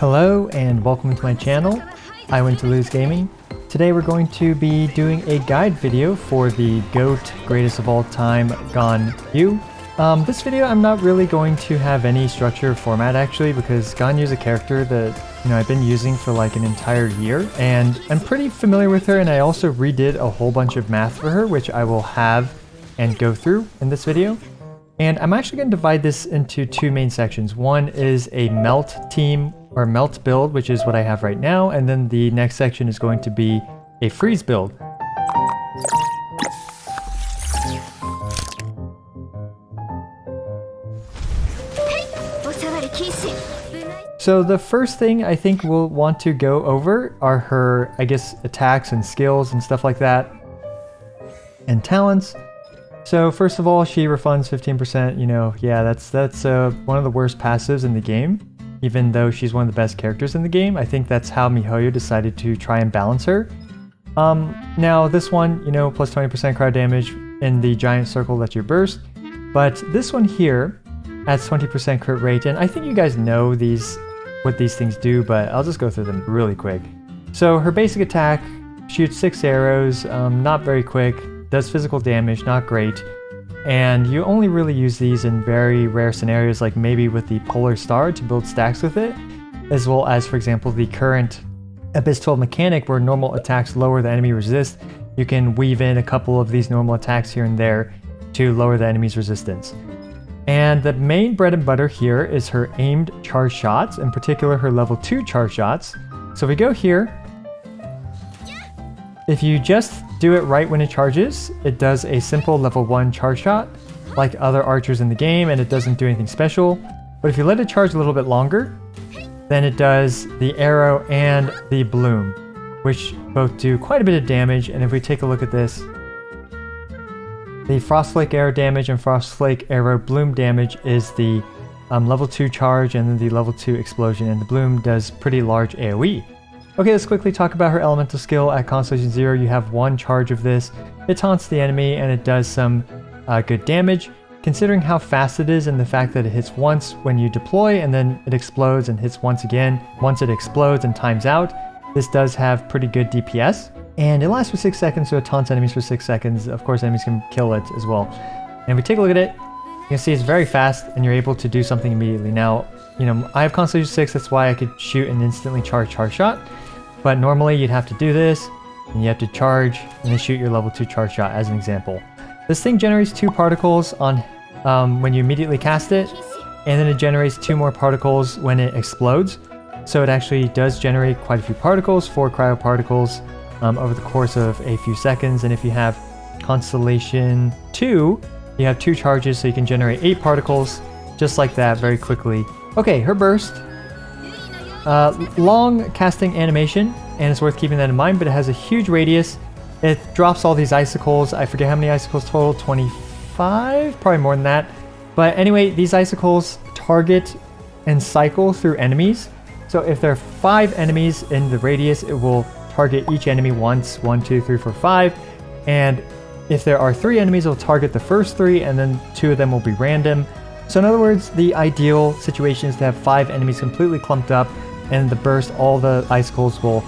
Hello and welcome to my channel. I went to lose gaming. Today we're going to be doing a guide video for the GOAT greatest of all time Ganyu. This video I'm not really going to have any structure or format actually, because Ganyu is a character that I've been using for like an entire year and I'm pretty familiar with her, and I also redid a whole bunch of math for her which I will have and go through in this video. And I'm actually going to divide this into two main sections. One is a melt team or melt build, which is what I have right now, and then the next section is going to be a freeze build. So the first thing I think we'll want to go over are her, I guess, attacks and skills and stuff like that, and talents. So first of all, she refunds 15%, yeah, that's one of the worst passives in the game, even though she's one of the best characters in the game. I think that's how miHoYo decided to try and balance her. Now this one, plus 20% crowd damage in the giant circle that you burst, but this one here adds 20% crit rate, and I think you guys know what these things do, but I'll just go through them really quick. So her basic attack shoots 6 arrows, not very quick, does physical damage, not great, and you only really use these in very rare scenarios, like maybe with the Polar Star to build stacks with it, as well as, for example, the current Abyss 12 mechanic where normal attacks lower the enemy resist. You can weave in a couple of these normal attacks here and there to lower the enemy's resistance. And the main bread and butter here is her aimed charge shots, in particular her level 2 charge shots. So if we go here, if you just do it right when it charges, it does a simple level 1 charge shot like other archers in the game, and it doesn't do anything special. But if you let it charge a little bit longer, then it does the arrow and the bloom, which both do quite a bit of damage. And if we take a look at this, the Frostflake arrow damage and Frostflake arrow bloom damage is the level 2 charge, and then the level 2 explosion, and the bloom does pretty large AoE. Okay, let's quickly talk about her elemental skill. At Constellation 0, you have 1 charge of this. It taunts the enemy and it does some good damage. Considering how fast it is and the fact that it hits once when you deploy and then it explodes and hits once again once it explodes and times out, this does have pretty good DPS. And it lasts for 6 seconds, so it taunts enemies for 6 seconds. Of course, enemies can kill it as well. And if we take a look at it, you can see it's very fast and you're able to do something immediately. Now, I have Constellation 6, that's why I could shoot an instantly charge shot. But normally you'd have to do this, and you have to charge, and then shoot your level 2 charge shot as an example. This thing generates 2 particles on when you immediately cast it, and then it generates 2 more particles when it explodes. So it actually does generate quite a few particles, 4 cryo particles over the course of a few seconds. And if you have Constellation 2, you have 2 charges, so you can generate 8 particles just like that very quickly. Okay, her burst. Long casting animation, and it's worth keeping that in mind, but it has a huge radius. It drops all these icicles. I forget how many icicles total, 25? Probably more than that. But anyway, these icicles target and cycle through enemies. So if there are 5 enemies in the radius, it will target each enemy once, 1, 2, 3, 4, 5. And if there are 3 enemies, it will target the first 3, and then 2 of them will be random. So in other words, the ideal situation is to have 5 enemies completely clumped up, and the burst, all the icicles will,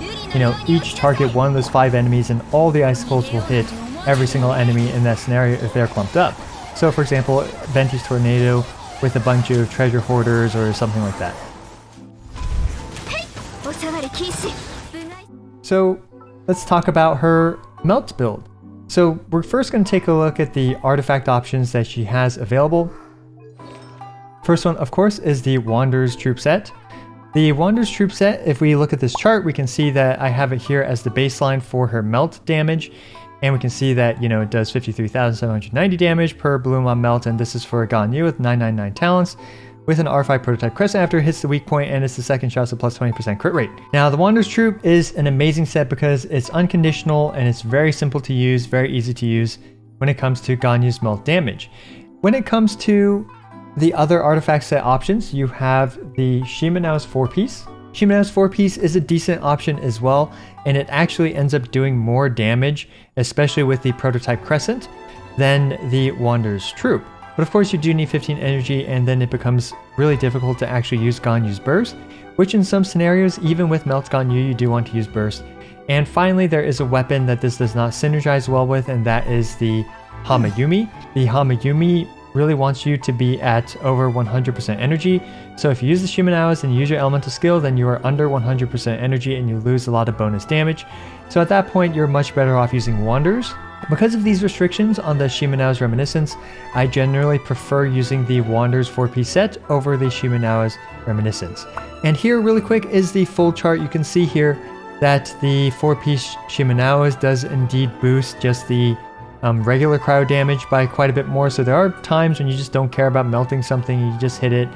each target one of those 5 enemies, and all the icicles will hit every single enemy in that scenario if they're clumped up. So for example, Venti's Tornado with a bunch of treasure hoarders or something like that. So let's talk about her melt build. So we're first going to take a look at the artifact options that she has available. First one, of course, is the Wanderer's Troop set. The Wanderer's Troop set, if we look at this chart, we can see that I have it here as the baseline for her melt damage. And we can see that, it does 53,790 damage per bloom on melt, and this is for a Ganyu with 999 talents with an R5 prototype crescent after it hits the weak point, and it's the second shot, so plus 20% crit rate. Now, the Wanderer's Troop is an amazing set because it's unconditional and it's very simple to use, very easy to use when it comes to Ganyu's melt damage. When it comes to the other artifact set options, you have the Shimenao's 4-piece. Shimenao's 4-piece is a decent option as well, and it actually ends up doing more damage, especially with the prototype crescent, than the Wanderer's Troop. But of course you do need 15 energy, and then it becomes really difficult to actually use Ganyu's burst, which in some scenarios, even with Melt Ganyu, you do want to use burst. And finally, there is a weapon that this does not synergize well with, and that is the Hamayumi. The Hamayumi really wants you to be at over 100% energy. So if you use the Shimenawas and use your elemental skill, then you are under 100% energy and you lose a lot of bonus damage. So at that point, you're much better off using Wanders. Because of these restrictions on the Shimenawa's Reminiscence, I generally prefer using the Wanders 4-piece set over the Shimenawa's Reminiscence. And here really quick is the full chart. You can see here that the 4-piece Shimenawas does indeed boost just the regular cryo damage by quite a bit more. So there are times when you just don't care about melting something, you just hit it.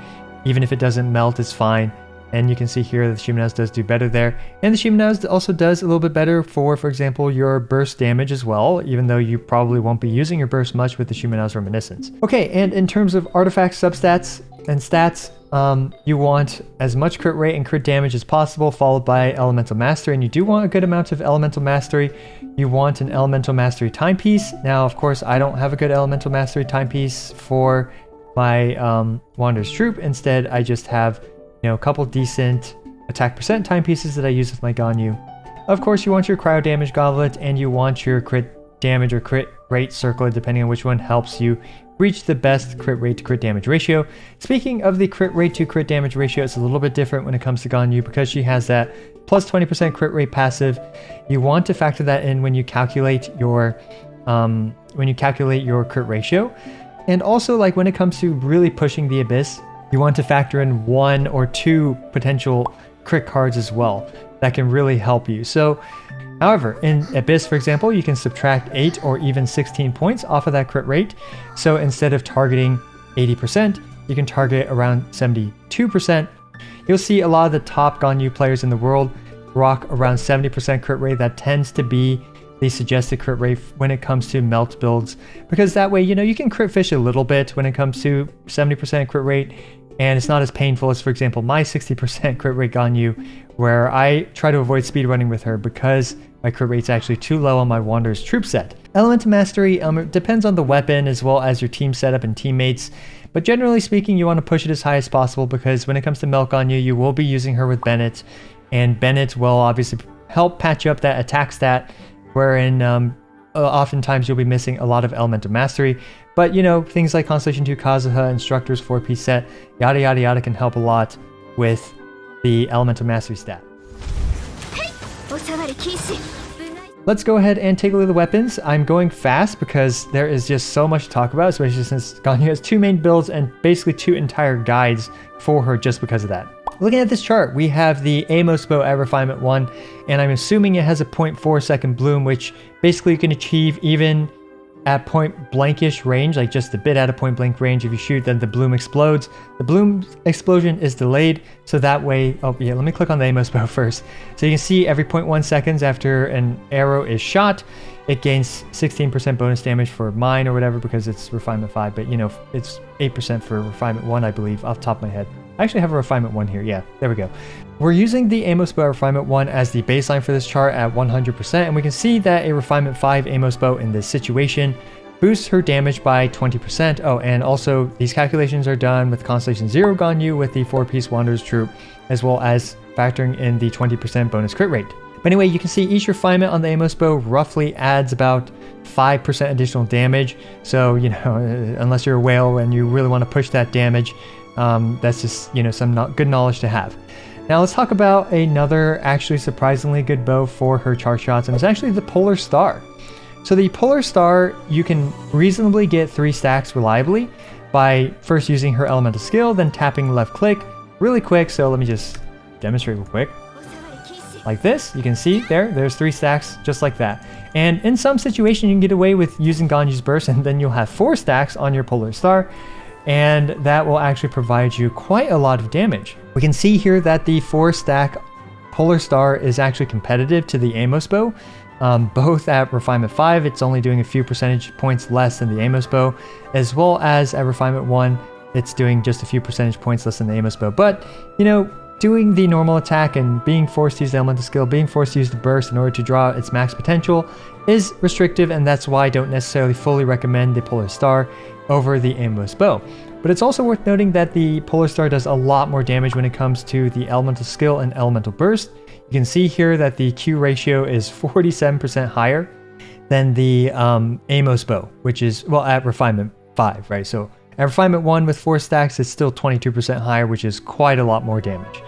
Even if it doesn't melt, it's fine. And you can see here that the Shimenawas does do better there. And the Shimenawas also does a little bit better for example, your burst damage as well, even though you probably won't be using your burst much with the Shimenawa's Reminiscence. Okay, and in terms of artifact substats and stats, you want as much crit rate and crit damage as possible, followed by Elemental Mastery. And you do want a good amount of Elemental Mastery. You want an Elemental Mastery timepiece. Now, of course, I don't have a good Elemental Mastery timepiece for my Wander's Troop. Instead, I just have a couple decent attack percent timepieces that I use with my Ganyu. Of course, you want your cryo damage goblet, and you want your crit damage or crit rate circlet, depending on which one helps you reach the best crit rate to crit damage ratio. Speaking of the crit rate to crit damage ratio, it's a little bit different when it comes to Ganyu because she has that plus 20% crit rate passive. You want to factor that in when you calculate your crit ratio. And also, like when it comes to really pushing the Abyss, you want to factor in 1 or 2 potential crit cards as well that can really help you. So, however, in Abyss, for example, you can subtract 8 or even 16 points off of that crit rate. So instead of targeting 80%, you can target around 72%. You'll see a lot of the top Ganyu players in the world rock around 70% crit rate. That tends to be the suggested crit rate when it comes to melt builds, because that way, you can crit fish a little bit when it comes to 70% crit rate, and it's not as painful as, for example, my 60% crit rate Ganyu, where I try to avoid speedrunning with her because my crit rate's actually too low on my Wander's Troop set. Elemental Mastery depends on the weapon as well as your team setup and teammates, but generally speaking, you want to push it as high as possible because when it comes to Melt Ganyu, you will be using her with Bennett, and Bennett will obviously help patch up that attack stat, wherein oftentimes you'll be missing a lot of Elemental Mastery. But, things like Constellation 2 Kazuha, Instructor's 4-piece set, yada yada yada can help a lot with the Elemental Mastery stat. Let's go ahead and take a look at the weapons. I'm going fast because there is just so much to talk about, especially since Ganyu has 2 main builds and basically 2 entire guides for her just because of that. Looking at this chart, we have the Amos bow at Refinement 1, and I'm assuming it has a 0.4 second bloom, which basically you can achieve even at point blankish range, like just a bit out of point blank range. If you shoot, then the bloom explodes. The bloom explosion is delayed, so that way, let me click on the Amos bow first. So you can see every 0.1 seconds after an arrow is shot, it gains 16% bonus damage for mine or whatever because it's Refinement 5, but it's 8% for Refinement 1, I believe, off the top of my head. I actually have a Refinement 1 here. Yeah, there we go. We're using the Amos bow Refinement 1 as the baseline for this chart at 100%, and we can see that a Refinement 5 Amos bow in this situation boosts her damage by 20%. Oh, and also these calculations are done with Constellation 0 Ganyu with the 4-piece Wanderer's Troop, as well as factoring in the 20% bonus crit rate. But anyway, you can see each refinement on the Amos bow roughly adds about 5% additional damage. So, unless you're a whale and you really want to push that damage, that's just, some good knowledge to have. Now let's talk about another actually surprisingly good bow for her chart shots, and it's actually the Polar Star. So the Polar Star, you can reasonably get 3 stacks reliably by first using her elemental skill, then tapping left click really quick. So let me just demonstrate real quick. Like this, you can see there's 3 stacks just like that. And in some situation, you can get away with using Ganyu's Burst, and then you'll have 4 stacks on your Polar Star, and that will actually provide you quite a lot of damage. We can see here that the 4-stack Polar Star is actually competitive to the Amos bow. Both at Refinement 5, it's only doing a few percentage points less than the Amos bow, as well as at Refinement 1, it's doing just a few percentage points less than the Amos bow. But, doing the normal attack and being forced to use the elemental skill, being forced to use the burst in order to draw its max potential is restrictive, and that's why I don't necessarily fully recommend the Polar Star over the Amos bow. but it's also worth noting that the Polar Star does a lot more damage when it comes to the Elemental Skill and Elemental Burst. You can see here that the Q ratio is 47% higher than the Amos Bow, which is, well, at Refinement 5, right? So at Refinement 1 with 4 stacks, it's still 22% higher, which is quite a lot more damage.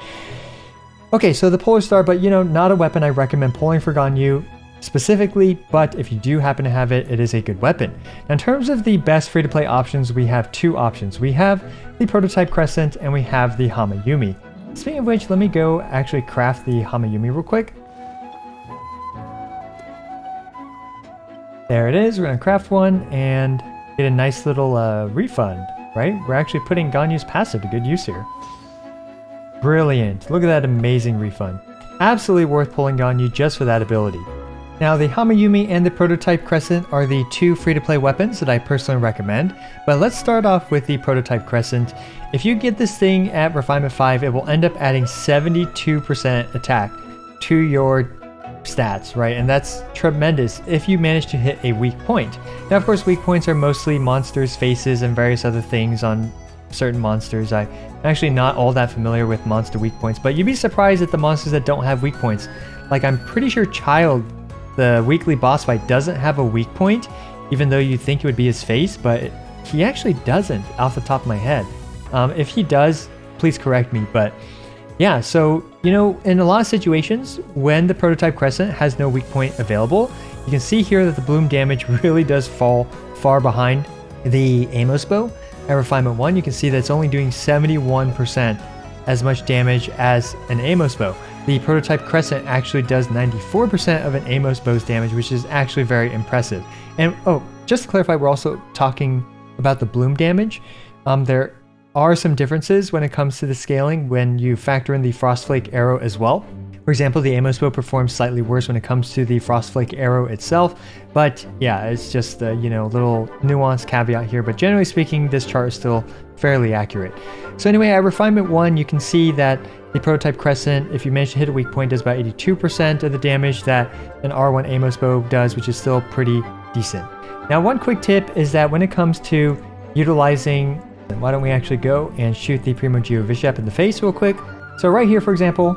Okay, so the Polar Star, but you know, not a weapon I recommend pulling for Ganyu specifically, but if you do happen to have it, it is a good weapon. Now, in terms of the best free-to-play options, we have 2 options. We have the Prototype Crescent and we have the Hamayumi. Speaking of which, let me go actually craft the Hamayumi real quick. There it is. We're going to craft one and get a nice little refund, right? We're actually putting Ganyu's passive to good use here. Brilliant. Look at that amazing refund. Absolutely worth pulling Ganyu just for that ability. Now, the Hamayumi and the Prototype Crescent are the 2 free-to-play weapons that I personally recommend, but let's start off with the Prototype Crescent. If you get this thing at Refinement 5, it will end up adding 72% attack to your stats, right? And that's tremendous if you manage to hit a weak point. Now, of course, weak points are mostly monsters' faces and various other things on certain monsters. I'm actually not all that familiar with monster weak points, but you'd be surprised at the monsters that don't have weak points. Like, I'm pretty sure Child, the weekly boss fight, doesn't have a weak point, even though you think it would be his face, but he actually doesn't off the top of my head. If he does, please correct me, but yeah, so, you know, in a lot of situations, when the Prototype Crescent has no weak point available, you can see here that the bloom damage really does fall far behind the Amos Bow. At Refinement 1, you can see that it's only doing 71% as much damage as an Amos Bow. The Prototype Crescent actually does 94% of an Amos Bow's damage, which is actually very impressive. And, oh, just to clarify, we're also talking about the bloom damage. There are some differences when it comes to the scaling when you factor in the Frostflake arrow as well. For example, the Amos Bow performs slightly worse when it comes to the Frostflake arrow itself, but yeah, it's just a, you know, little nuanced caveat here, but generally speaking, this chart is still fairly accurate. So anyway, at Refinement 1, you can see that the Prototype Crescent, if you manage to hit a weak point, does about 82% of the damage that an R1 Amos Bow does, which is still pretty decent. Now, one quick tip is that when it comes to utilizing, why don't we actually go and shoot the Primo Geovishap in the face real quick. So right here, for example,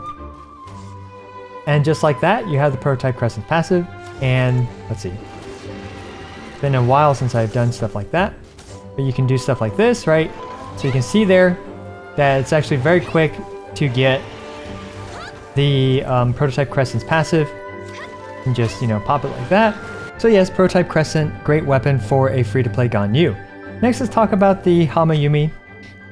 and just like that, you have the Prototype Crescent passive, and let's see. It's been a while since I've done stuff like that, but you can do stuff like this, right? So you can see there that it's actually very quick to get the Prototype Crescent's passive and just, you know, pop it like that. So yes, Prototype Crescent, great weapon for a free-to-play Ganyu. Next, let's talk about the Hamayumi.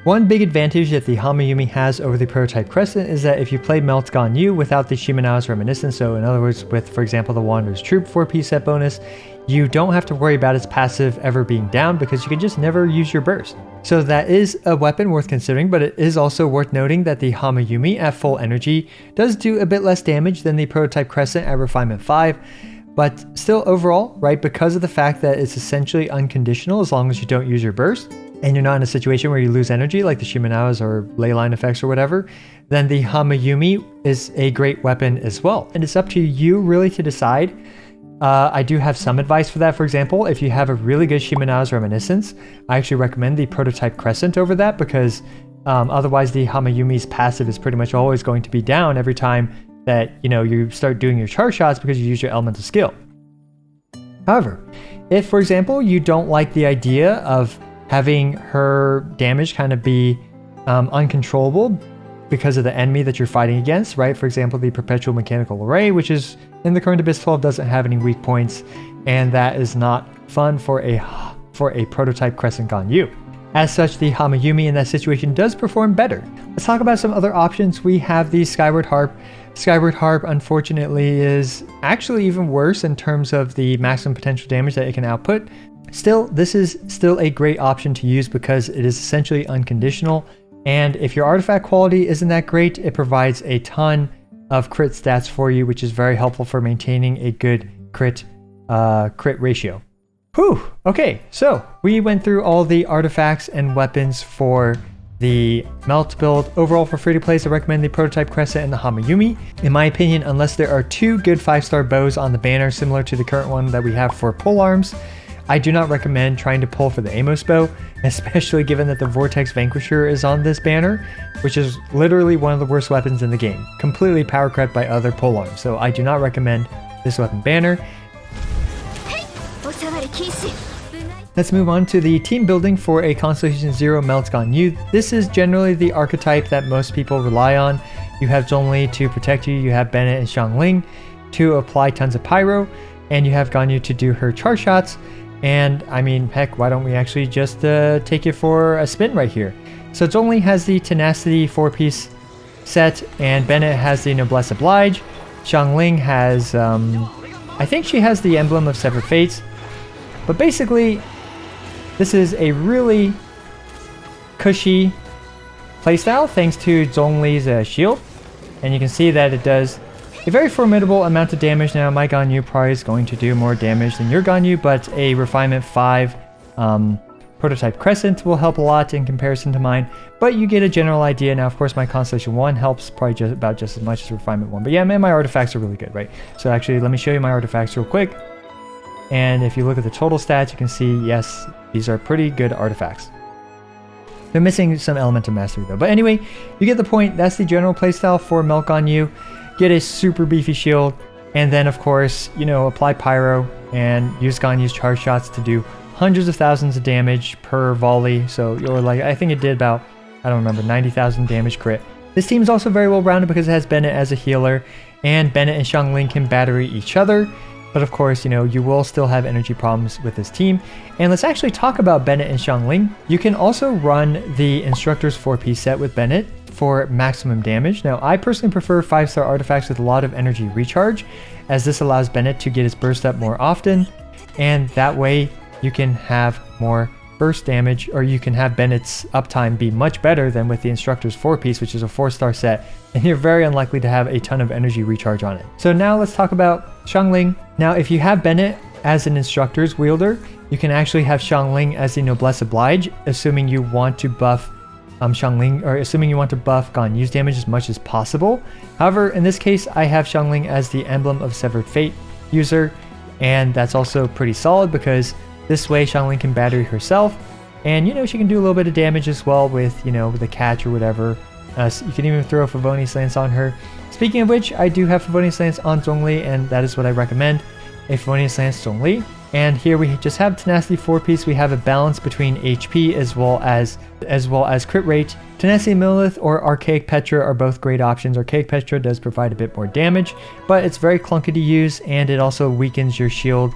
One big advantage that the Hamayumi has over the Prototype Crescent is that if you play Melt Ganyu without the Shimenao's Reminiscence, so in other words with, for example, the Wanderer's Troop 4-piece set bonus, you don't have to worry about its passive ever being down because you can just never use your burst. So that is a weapon worth considering, but it is also worth noting that the Hamayumi at full energy does do a bit less damage than the Prototype Crescent at Refinement 5, but still overall, right, because of the fact that it's essentially unconditional as long as you don't use your burst, and you're not in a situation where you lose energy like the Shimenao's or Leyline effects or whatever, then the Hamayumi is a great weapon as well. And it's up to you really to decide. I do have some advice for that. For example, if you have a really good Shimenao's Reminiscence, I actually recommend the Prototype Crescent over that because otherwise the Hamayumi's passive is pretty much always going to be down every time that, you know, you start doing your charge shots because you use your elemental skill. However, if, for example, you don't like the idea of having her damage kind of be uncontrollable because of the enemy that you're fighting against, right? For example, the Perpetual Mechanical Array, which is in the current Abyss 12, doesn't have any weak points, and that is not fun for a Prototype Crescent Ganyu. As such, the Hamayumi in that situation does perform better. Let's talk about some other options. We have the Skyward Harp. Skyward Harp, unfortunately, is actually even worse in terms of the maximum potential damage that it can output. Still, this is still a great option to use because it is essentially unconditional, and if your artifact quality isn't that great, it provides a ton of crit stats for you, which is very helpful for maintaining a good crit ratio. Whew, okay, so we went through all the artifacts and weapons for the Melt build. Overall, for free-to-plays, I recommend the Prototype Crescent and the Hamayumi. In my opinion, unless there are 2 good 5-star bows on the banner similar to the current one that we have for polearms, I do not recommend trying to pull for the Amos bow, especially given that the Vortex Vanquisher is on this banner, which is literally one of the worst weapons in the game, completely power crept by other polearms, so I do not recommend this weapon banner. Let's move on to the team building for a Constellation 0 Melt Ganyu. This is generally the archetype that most people rely on. You have Zhongli to protect you, you have Bennett and Xiangling to apply tons of pyro, and you have Ganyu to do her charge shots. And I mean, heck, why don't we actually just take it for a spin right here? So Zhongli has the Tenacity 4-piece set, and Bennett has the Noblesse Oblige. Xiangling has, I think she has the Emblem of Severed Fates. But basically, this is a really cushy playstyle thanks to Zhongli's shield. And you can see that it does a very formidable amount of damage. Now, my Ganyu probably is going to do more damage than your Ganyu, but a Refinement 5 Prototype Crescent will help a lot in comparison to mine. But you get a general idea. Now, of course, my Constellation 1 helps probably just as much as Refinement 1. But yeah, man, my artifacts are really good, right? So actually, let me show you my artifacts real quick. And if you look at the total stats, you can see, yes, these are pretty good artifacts. They're missing some Elemental Mastery though. But anyway, you get the point. That's the general playstyle for Melt Ganyu. Get a super beefy shield, and then of course, you know, apply pyro and use Ganyu's charge shots to do hundreds of thousands of damage per volley. So you're like, I think it did about, I don't remember, 90,000 damage crit. This team is also very well rounded because it has Bennett as a healer, and Bennett and Xiangling can battery each other. But of course, you know, you will still have energy problems with this team. And let's actually talk about Bennett and Xiangling. You can also run the Instructor's 4-piece set with Bennett for maximum damage. Now, I personally prefer 5-star artifacts with a lot of energy recharge, as this allows Bennett to get his burst up more often. And that way, you can have more burst damage, or you can have Bennett's uptime be much better than with the Instructor's 4-piece, which is a 4-star set, and you're very unlikely to have a ton of energy recharge on it. So now let's talk about Xiangling. Now, if you have Bennett as an Instructor's wielder, you can actually have Xiangling as the Noblesse Oblige, assuming you want to buff Xiangling, or assuming you want to buff Ganyu's damage as much as possible. However, in this case, I have Xiangling as the Emblem of Severed Fate user, and that's also pretty solid because this way Xiangling can battery herself, and you know, she can do a little bit of damage as well with, you know, with a catch or whatever. So you can even throw Favonius Lance on her. Speaking of which, I do have Favonius Lance on Zhongli, and that is what I recommend, a Favonius Lance Zhongli. And here we just have Tenacity 4-piece. We have a balance between HP as well as crit rate. Tenacity Millith or Archaic Petra are both great options. Archaic Petra does provide a bit more damage, but it's very clunky to use, and it also weakens your shield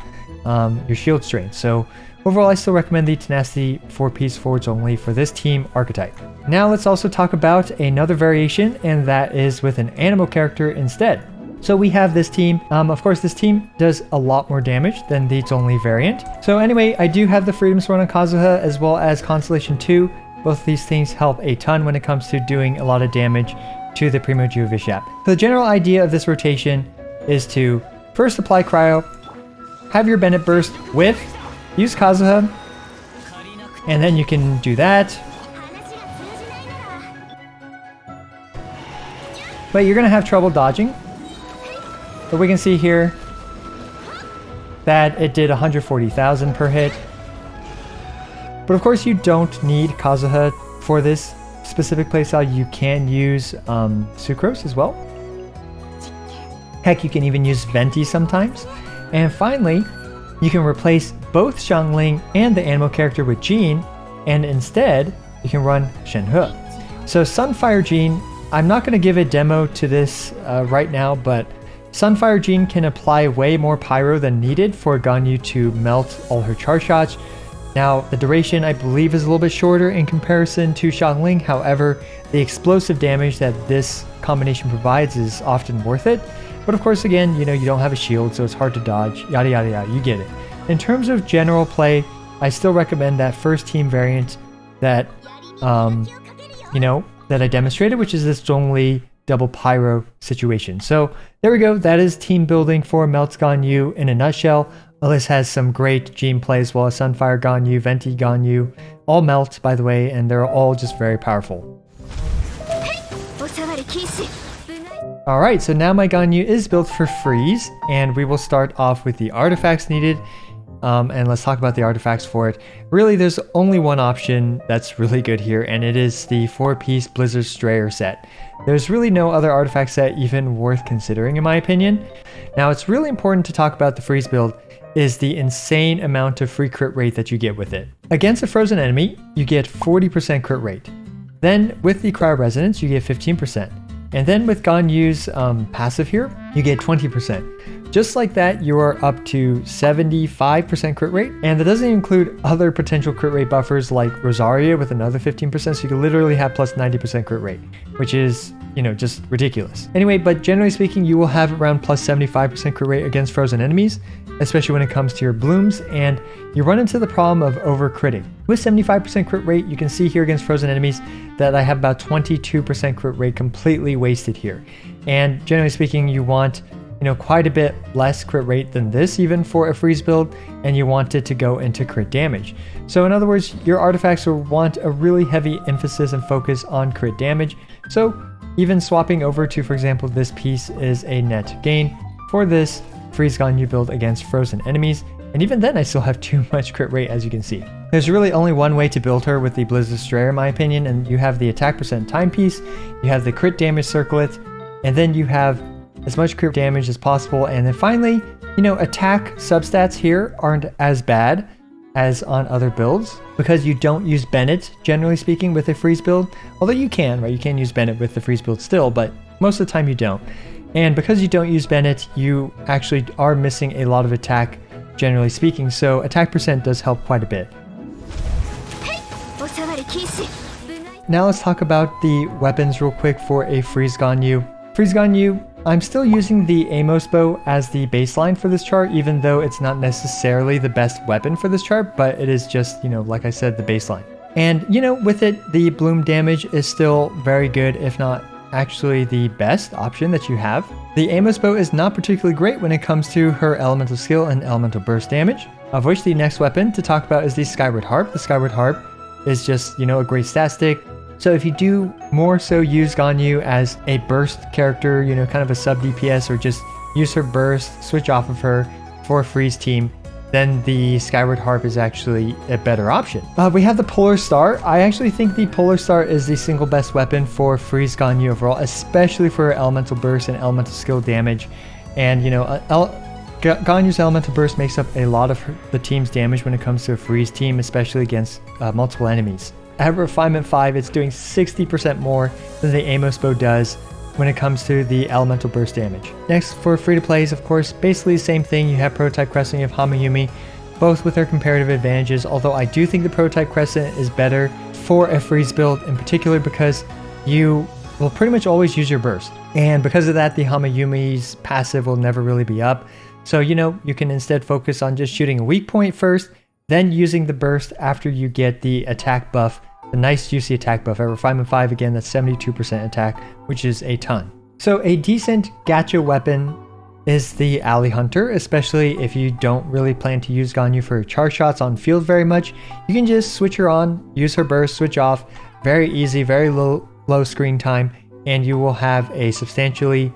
strength. So overall, I still recommend the Tenacity 4-piece for Zhongli for this team archetype. Now let's also talk about another variation, and that is with an animal character instead. So we have this team. Of course, this team does a lot more damage than the Zhongli variant. So anyway, I do have the Freedom Sword on Kazuha as well as Constellation 2. Both of these things help a ton when it comes to doing a lot of damage to the Primo Vishap. So the general idea of this rotation is to first apply Cryo, have your Bennett burst with, use Kazuha, and then you can do that. But you're going to have trouble dodging. But we can see here that it did 140,000 per hit. But of course, you don't need Kazuha for this specific playstyle. You can use Sucrose as well. Heck, you can even use Venti sometimes. And finally, you can replace both Xiangling and the animal character with Jean, and instead, you can run Shenhe. So Sunfire Jean, I'm not going to give a demo to this right now, but Sunfire Jean can apply way more pyro than needed for Ganyu to melt all her charge shots. Now, the duration, I believe, is a little bit shorter in comparison to Xiangling. However, the explosive damage that this combination provides is often worth it. But of course, again, you know, you don't have a shield, so it's hard to dodge, yada yada yada, you get it. In terms of general play, I still recommend that first team variant that, you know, that I demonstrated, which is this Zhongli double pyro situation. So there we go. That is team building for Melt Ganyu in a nutshell. This has some great Jean play as well as Sunfire Ganyu, Venti Ganyu, all melt by the way, and they're all just very powerful. Alright, so now my Ganyu is built for freeze, and we will start off with the artifacts needed. and let's talk about the artifacts for it. Really, there's only one option that's really good here, and it is the 4-piece Blizzard Strayer set. There's really no other artifact set even worth considering in my opinion. Now, it's really important to talk about the freeze build is the insane amount of free crit rate that you get with it. Against a frozen enemy, you get 40% crit rate. Then with the Cryo Resonance, you get 15%. And then with Ganyu's passive here, you get 20%. Just like that, you are up to 75% crit rate. And that doesn't include other potential crit rate buffers like Rosaria with another 15%. So you can literally have plus 90% crit rate, which is, you know, just ridiculous. Anyway, but generally speaking, you will have around plus 75% crit rate against frozen enemies, especially when it comes to your blooms, and you run into the problem of overcritting. With 75% crit rate, you can see here against frozen enemies that I have about 22% crit rate completely wasted here. And generally speaking, you want, you know, quite a bit less crit rate than this even for a freeze build, and you want it to go into crit damage. So in other words, your artifacts will want a really heavy emphasis and focus on crit damage. So even swapping over to, for example, this piece is a net gain for this freeze Ganyu build against frozen enemies. And even then I still have too much crit rate, as you can see. There's really only one way to build her with the Blizzard Strayer in my opinion, and you have the attack percent timepiece, you have the crit damage circlet, and then you have as much crit damage as possible. And then finally, you know, attack substats here aren't as bad as on other builds because you don't use Bennett, generally speaking, with a freeze build. Although you can, right? You can use Bennett with the freeze build still, but most of the time you don't. And because you don't use Bennett, you actually are missing a lot of attack, generally speaking. So attack percent does help quite a bit. Now let's talk about the weapons real quick for a freeze Ganyu. Freeze Ganyu, I'm still using the Amos bow as the baseline for this chart, even though it's not necessarily the best weapon for this chart, but it is just, you know, like I said, the baseline. And, you know, with it, the bloom damage is still very good, if not actually the best option that you have. The Amos bow is not particularly great when it comes to her elemental skill and elemental burst damage, of which the next weapon to talk about is the Skyward Harp. The Skyward Harp is just, you know, a great stat stick. So if you do more so use Ganyu as a burst character, you know, kind of a sub DPS, or just use her burst, switch off of her for a freeze team, then the Skyward Harp is actually a better option. We have the Polar Star. I actually think the Polar Star is the single best weapon for freeze Ganyu overall, especially for elemental burst and elemental skill damage. And, you know, Ganyu's elemental burst makes up a lot of the team's damage when it comes to a freeze team, especially against multiple enemies. At Refinement 5, it's doing 60% more than the Amos bow does when it comes to the elemental burst damage. Next, for free-to-plays, of course, basically the same thing. You have Prototype Crescent, you have Hamayumi, both with their comparative advantages, although I do think the Prototype Crescent is better for a freeze build, in particular because you will pretty much always use your burst. And because of that, the Hamayumi's passive will never really be up. So, you know, you can instead focus on just shooting a weak point first, then using the burst after you get the attack buff, the nice juicy attack buff. At Refinement 5, again, that's 72% attack, which is a ton. So a decent gacha weapon is the Alley Hunter, especially if you don't really plan to use Ganyu for charge shots on field very much. You can just switch her on, use her burst, switch off. Very easy, very low screen time, and you will have a substantially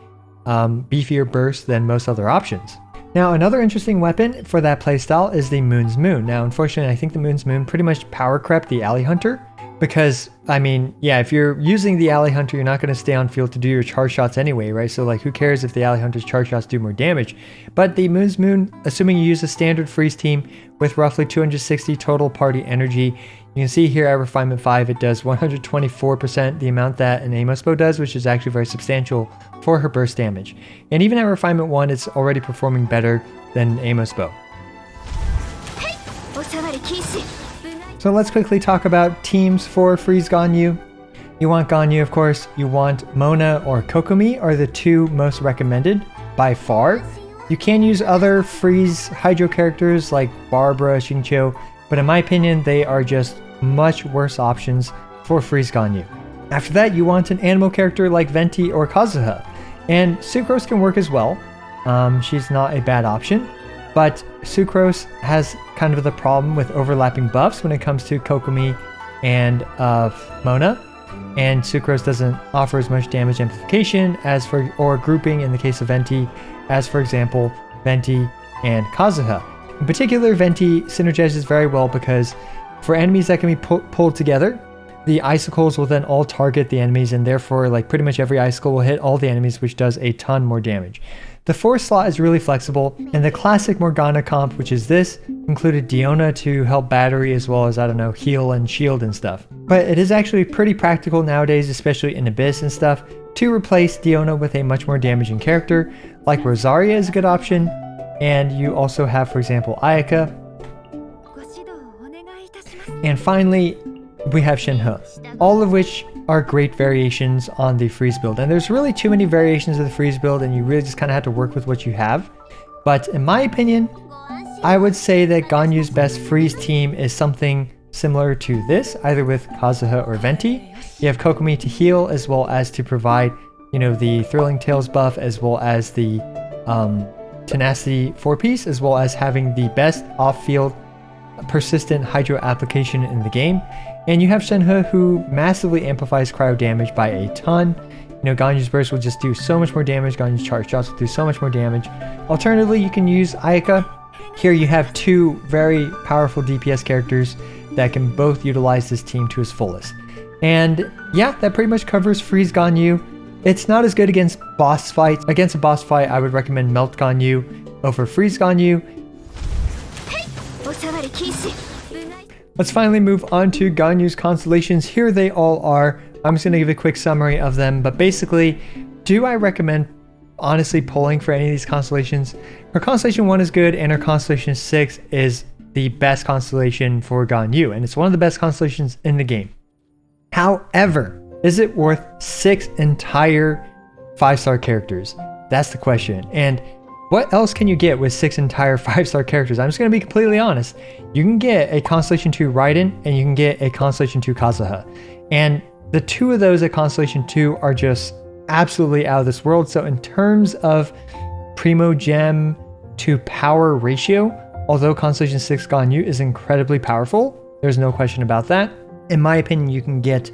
beefier burst than most other options. Now, another interesting weapon for that playstyle is the Moon's Moon. Now, unfortunately, I think the Moon's Moon pretty much power crept the Alley Hunter because, I mean, yeah, if you're using the Alley Hunter, you're not going to stay on field to do your charge shots anyway, right? So, like, who cares if the Alley Hunter's charge shots do more damage? But the Moon's Moon, assuming you use a standard freeze team with roughly 260 total party energy, you can see here at Refinement 5, it does 124% the amount that an Amos bow does, which is actually very substantial for her burst damage. And even at Refinement 1, it's already performing better than Amos bow. So let's quickly talk about teams for freeze Ganyu. You want Ganyu, of course. You want Mona or Kokomi are the two most recommended by far. You can use other freeze Hydro characters like Barbara, Xingqiu, but in my opinion, they are just much worse options for freeze Ganyu. After that, you want an animal character like Venti or Kazuha, and Sucrose can work as well. She's not a bad option, but Sucrose has kind of the problem with overlapping buffs when it comes to Kokomi and Mona, and Sucrose doesn't offer as much damage amplification as or grouping in the case of Venti as, for example, Venti and Kazuha. In particular, Venti synergizes very well because for enemies that can be pulled together, the icicles will then all target the enemies, and therefore like pretty much every icicle will hit all the enemies, which does a ton more damage. The force slot is really flexible, and the classic Morgana comp, which is this, included Diona to help battery as well as, I don't know, heal and shield and stuff. But it is actually pretty practical nowadays, especially in Abyss and stuff, to replace Diona with a much more damaging character, like Rosaria is a good option, and you also have, for example, Ayaka. And finally, we have Shenhe, all of which are great variations on the freeze build. And there's really too many variations of the freeze build, and you really just kind of have to work with what you have. But in my opinion, I would say that Ganyu's best freeze team is something similar to this, either with Kazuha or Venti. You have Kokomi to heal, as well as to provide, you know, the Thrilling Tales buff, as well as the Tenacity 4-piece, as well as having the best off-field persistent hydro application in the game. And you have Shenhe, who massively amplifies cryo damage by a ton. You know, Ganyu's burst will just do so much more damage. Ganyu's charge shots will do so much more damage. Alternatively, you can use Ayaka. Here you have two very powerful DPS characters that can both utilize this team to its fullest. And yeah, that pretty much covers Freeze Ganyu. It's not as good against boss fights. Against a boss fight, I would recommend Melt Ganyu over Freeze Ganyu. Let's finally move on to Ganyu's constellations. Here they all are. I'm just going to give a quick summary of them, but basically, do I recommend honestly pulling for any of these constellations? Her Constellation 1 is good, and her Constellation 6 is the best constellation for Ganyu, and it's one of the best constellations in the game. However, is it worth 6 entire 5-star characters? That's the question. And what else can you get with 6 entire 5-star characters? I'm just going to be completely honest. You can get a Constellation 2 Raiden, and you can get a Constellation 2 Kazuha. And the two of those at Constellation 2 are just absolutely out of this world. So in terms of Primo Gem to power ratio, although Constellation 6 Ganyu is incredibly powerful, there's no question about that. In my opinion, you can get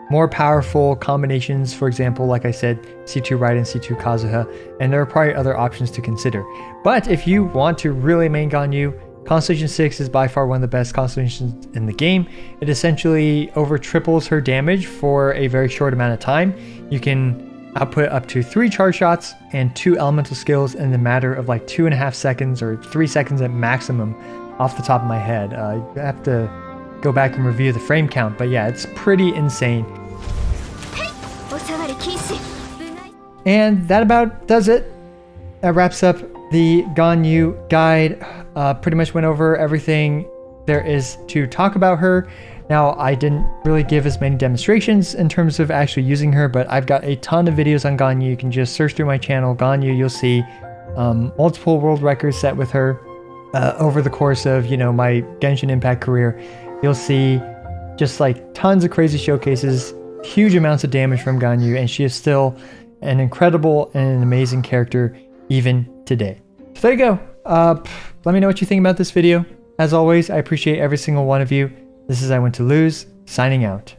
more powerful combinations, for example, like I said, C2 Raiden, C2 Kazuha, and there are probably other options to consider. But if you want to really main Ganyu, Constellation 6 is by far one of the best constellations in the game. It essentially over triples her damage for a very short amount of time. You can output up to 3 charge shots and 2 elemental skills in the matter of like 2.5 seconds or 3 seconds at maximum off the top of my head. I have to go back and review the frame count, but yeah, it's pretty insane. And that about does it. That wraps up the Ganyu guide. Pretty much went over everything there is to talk about her. Now, I didn't really give as many demonstrations in terms of actually using her, but I've got a ton of videos on Ganyu. You can just search through my channel, Ganyu. You'll see multiple world records set with her over the course of, you know, my Genshin Impact career. You'll see just like tons of crazy showcases, huge amounts of damage from Ganyu, and she is still an incredible and an amazing character even today. So there you go. Let me know what you think about this video. As always, I appreciate every single one of you. This is I Want to Lose, signing out.